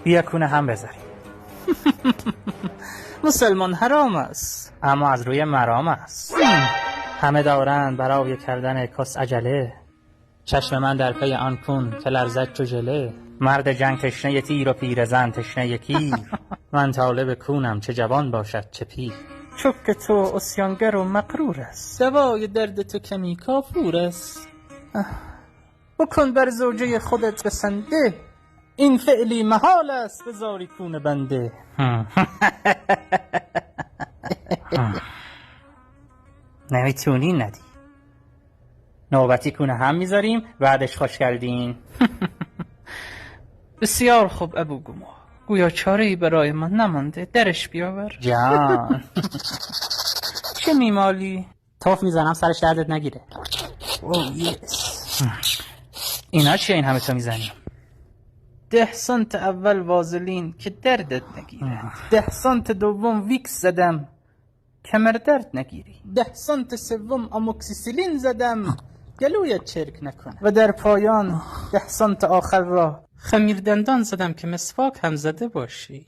بیا کونه هم بذاریم. مسلمان حرام است، اما از روی مرام است. همه دارند برای کردن کس عجله، چشم من در پی آن کون که لرزد چو ژله. مرد جنگ تشنه تیر و پیرزن تشنه کیر، من طالب کونم چه جوان باشد چه پیر. چوب تو عصیانگر و مغرور است، دوای درد تو کمی کافور است. بکن بر زوجه خودت بسنده، این فعلی محال است بذاری کون بنده. نمیتونی ندی، نوبتی کونه هم میذاریم بعدش خوش کردین. بسیار خوب ابو گما، گویا چاره‌ای برای من نمانده، درش بیاور. جان چه میمالی؟ توف میزنم سرش دردت نگیره. اوه یس. اینا چیه این همه تو میزنی؟ 10 سانت اول وازلین که دردت نگیره، 10 سانت دوم ویکس زدم کمر درد نگیری، 10 سانت سوم آموکسیسیلین زدم گلویت چرک نکنه، و در پایان 10 سانت آخر را خمیر دندان زدم که مسواک هم زده باشی.